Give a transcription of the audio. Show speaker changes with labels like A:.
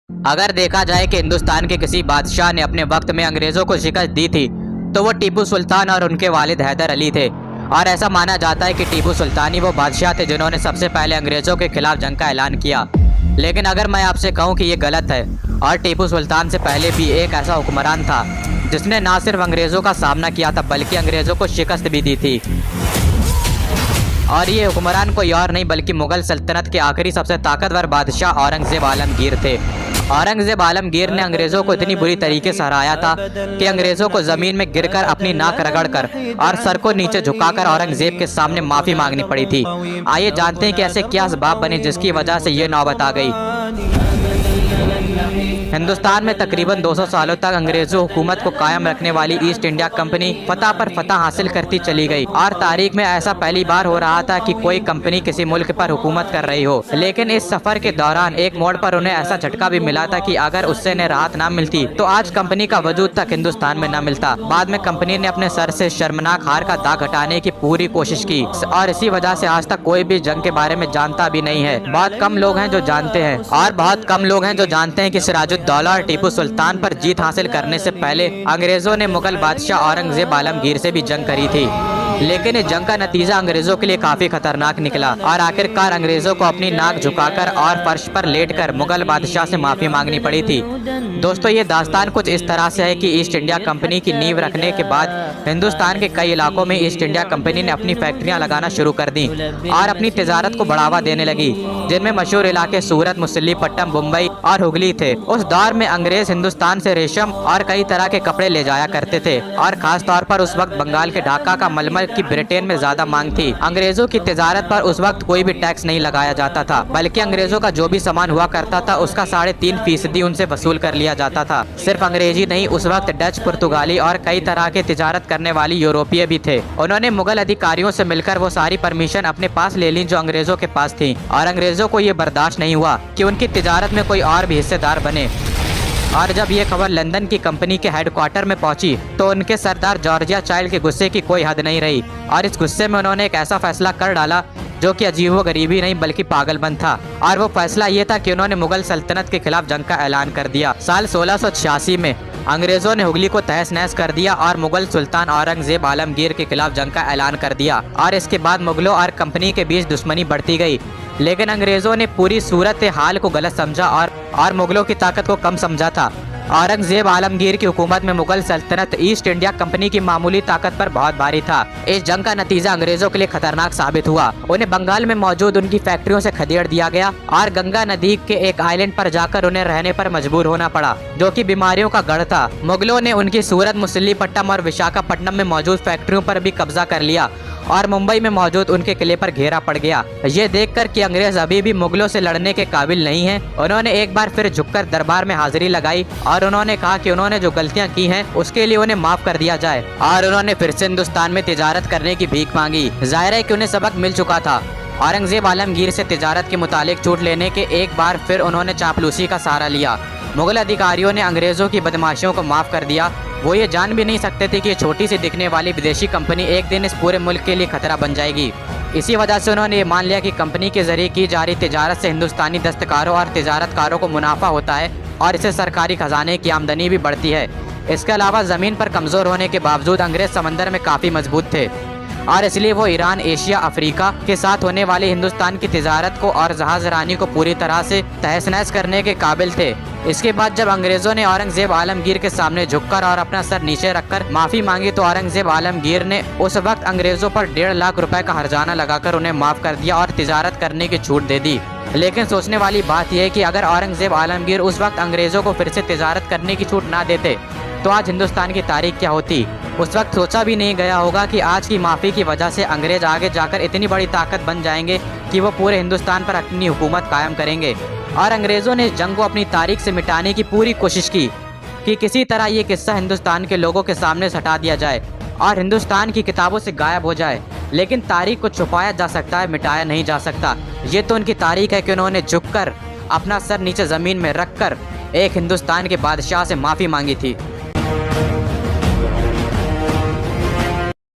A: अगर देखा जाए कि हिंदुस्तान के किसी बादशाह ने अपने वक्त में अंग्रेजों को शिकस्त दी थी तो वो टीपू सुल्तान और उनके वालिद हैदर अली थे। और ऐसा माना जाता है कि टीपू सुल्तान ही वो बादशाह थे जिन्होंने सबसे पहले अंग्रेजों के खिलाफ जंग का ऐलान किया। लेकिन अगर मैं आपसे कहूं कि ये गलत है और टीपू सुल्तान से पहले भी एक ऐसा हुक्मरान था जिसने ना सिर्फ अंग्रेजों का सामना किया था बल्कि अंग्रेजों को शिकस्त भी दी थी। और ये हुक्मरान कोई और नहीं बल्कि मुगल सल्तनत के आखिरी सबसे ताकतवर बादशाह औरंगजेब आलमगीर थे। औरंगजेब आलमगीर ने अंग्रेजों को इतनी बुरी तरीके से हराया था कि अंग्रेजों को जमीन में गिरकर अपनी नाक रगड़कर और सर को नीचे झुकाकर औरंगजेब के सामने माफी मांगनी पड़ी थी। आइए जानते हैं कि ऐसे क्या असबाब बने जिसकी वजह से ये नौबत आ गई। हिंदुस्तान में तकरीबन 200 सालों तक अंग्रेजों हुकूमत को कायम रखने वाली ईस्ट इंडिया कंपनी फतह पर फतह हासिल करती चली गई और तारीख में ऐसा पहली बार हो रहा था कि कोई कंपनी किसी मुल्क पर हुकूमत कर रही हो। लेकिन इस सफर के दौरान एक मोड़ पर उन्हें ऐसा झटका भी मिला था कि अगर उससे ने राहत न मिलती तो आज कंपनी का वजूद तक हिंदुस्तान में न मिलता। बाद में कंपनी ने अपने सर से शर्मनाक हार का दाग हटाने की पूरी कोशिश की और इसी वजह से आज तक कोई भी जंग के बारे में जानता भी नहीं है। बहुत कम लोग हैं जो जानते हैं और बहुत कम लोग हैं जो जानते हैं कि सिराजुद्दौला और टीपू सुल्तान पर जीत हासिल करने से पहले अंग्रेजों ने मुगल बादशाह औरंगजेब आलमगीर से भी जंग करी थी। लेकिन इस जंग का नतीजा अंग्रेजों के लिए काफी खतरनाक निकला और आखिरकार अंग्रेजों को अपनी नाक झुकाकर और फर्श पर लेटकर मुगल बादशाह से माफी मांगनी पड़ी थी। दोस्तों, ये दास्तान कुछ इस तरह से है कि ईस्ट इंडिया कंपनी की नींव रखने के बाद हिंदुस्तान के कई इलाकों में ईस्ट इंडिया कंपनी ने अपनी फैक्ट्रियां लगाना शुरू कर दी और अपनी तिजारत को बढ़ावा देने लगी, जिनमें मशहूर इलाके सूरत, मुसल्लीपट्टनम, मुंबई और हुगली थे। उस दौर में अंग्रेज हिंदुस्तान से रेशम और कई तरह के कपड़े ले जाया करते थे और खास तौर पर उस वक्त बंगाल के ढाका का मलमल की ब्रिटेन में ज्यादा मांग थी। अंग्रेजों की तिजारत पर उस वक्त कोई भी टैक्स नहीं लगाया जाता था, बल्कि अंग्रेजों का जो भी सामान हुआ करता था उसका 3.5% उनसे वसूल कर लिया जाता था। सिर्फ अंग्रेजी नहीं, उस वक्त डच, पुर्तगाली और कई तरह के तिजारत करने वाली यूरोपीय भी थे। उन्होंने मुगल अधिकारियों से मिलकर वो सारी परमिशन अपने पास ले ली जो अंग्रेजों के पास थी और अंग्रेजों को ये बर्दाश्त नहीं हुआ कि उनकी तिजारत में कोई और भी हिस्सेदार बने। और जब ये खबर लंदन की कंपनी के हेडक्वार्टर में पहुंची तो उनके सरदार जॉर्जिया चाइल्ड के गुस्से की कोई हद नहीं रही और इस गुस्से में उन्होंने एक ऐसा फैसला कर डाला जो कि अजीबो-गरीबी नहीं बल्कि पागलपन था। और वो फैसला ये था कि उन्होंने मुगल सल्तनत के खिलाफ जंग का ऐलान कर दिया। साल 1686 में अंग्रेजों ने हुगली को तहस नहस कर दिया और मुगल सुल्तान औरंगजेब आलमगीर के खिलाफ जंग का ऐलान कर दिया और इसके बाद मुगलों और कंपनी के बीच दुश्मनी बढ़ती गई। लेकिन अंग्रेजों ने पूरी सूरत हाल को गलत समझा और मुगलों की ताकत को कम समझा था। औरंगजेब आलमगीर की हुकूमत में मुगल सल्तनत ईस्ट इंडिया कंपनी की मामूली ताकत पर बहुत भारी था। इस जंग का नतीजा अंग्रेजों के लिए खतरनाक साबित हुआ। उन्हें बंगाल में मौजूद उनकी फैक्ट्रियों से खदेड़ दिया गया और गंगा नदी के एक आइलैंड पर जाकर उन्हें रहने पर मजबूर होना पड़ा जो कि बीमारियों का गढ़ था। मुगलों ने उनकी सूरत, मुसल्लीपट्टनम और विशाखापट्टनम में मौजूद फैक्ट्रियों पर भी कब्जा कर लिया और मुंबई में मौजूद उनके किले पर घेरा पड़ गया। ये देखकर कि अंग्रेज अभी भी मुगलों से लड़ने के काबिल नहीं हैं, उन्होंने एक बार फिर झुककर दरबार में हाजिरी लगाई और उन्होंने कहा कि उन्होंने जो गलतियां की हैं उसके लिए उन्हें माफ कर दिया जाए और उन्होंने फिर से हिंदुस्तान में तिजारत करने की भीख मांगी। जाहिर है कि उन्हें सबक मिल चुका था। औरंगजेब आलमगीर से तिजारत के मुतालिक छूट लेने के एक बार फिर उन्होंने चापलूसी का सहारा लिया। मुगल अधिकारियों ने अंग्रेजों की बदमाशियों को माफ कर दिया। वो ये जान भी नहीं सकते थे कि ये छोटी सी दिखने वाली विदेशी कंपनी एक दिन इस पूरे मुल्क के लिए खतरा बन जाएगी। इसी वजह से उन्होंने ये मान लिया कि कंपनी के जरिए की जा रही तिजारत से हिंदुस्तानी दस्तकारों और तिजारतकारों को मुनाफा होता है और इससे सरकारी खजाने की आमदनी भी बढ़ती है। इसके अलावा ज़मीन पर कमज़ोर होने के बावजूद अंग्रेज समंदर में काफ़ी मजबूत थे और इसलिए वो ईरान, एशिया, अफ्रीका के साथ होने वाली हिंदुस्तान की तिजारत को और जहाज़रानी को पूरी तरह से तहस नहस करने के काबिल थे। इसके बाद जब अंग्रेजों ने औरंगजेब आलमगीर के सामने झुककर और अपना सर नीचे रखकर माफी मांगी तो औरंगजेब आलमगीर ने उस वक्त अंग्रेजों पर 1.5 लाख रुपए का हर्जाना लगाकर उन्हें माफ कर दिया और तिजारत करने की छूट दे दी। लेकिन सोचने वाली बात यह है कि अगर औरंगजेब आलमगीर उस वक्त अंग्रेजों को फिर से तिजारत करने की छूट ना देते तो आज हिंदुस्तान की तारीख क्या होती। उस वक्त सोचा भी नहीं गया होगा कि आज की माफ़ी की वजह से अंग्रेज आगे जाकर इतनी बड़ी ताकत बन जाएंगे कि वो पूरे हिंदुस्तान पर अपनी हुकूमत कायम करेंगे। और अंग्रेज़ों ने इस जंग को अपनी तारीख से मिटाने की पूरी कोशिश की कि किसी तरह ये किस्सा हिंदुस्तान के लोगों के सामने से हटा दिया जाए और हिंदुस्तान की किताबों से गायब हो जाए। लेकिन तारीख को छुपाया जा सकता है, मिटाया नहीं जा सकता। ये तो उनकी तारीख है कि उन्होंने झुककर अपना सर नीचे ज़मीन में रखकर एक हिंदुस्तान के बादशाह से माफ़ी मांगी थी।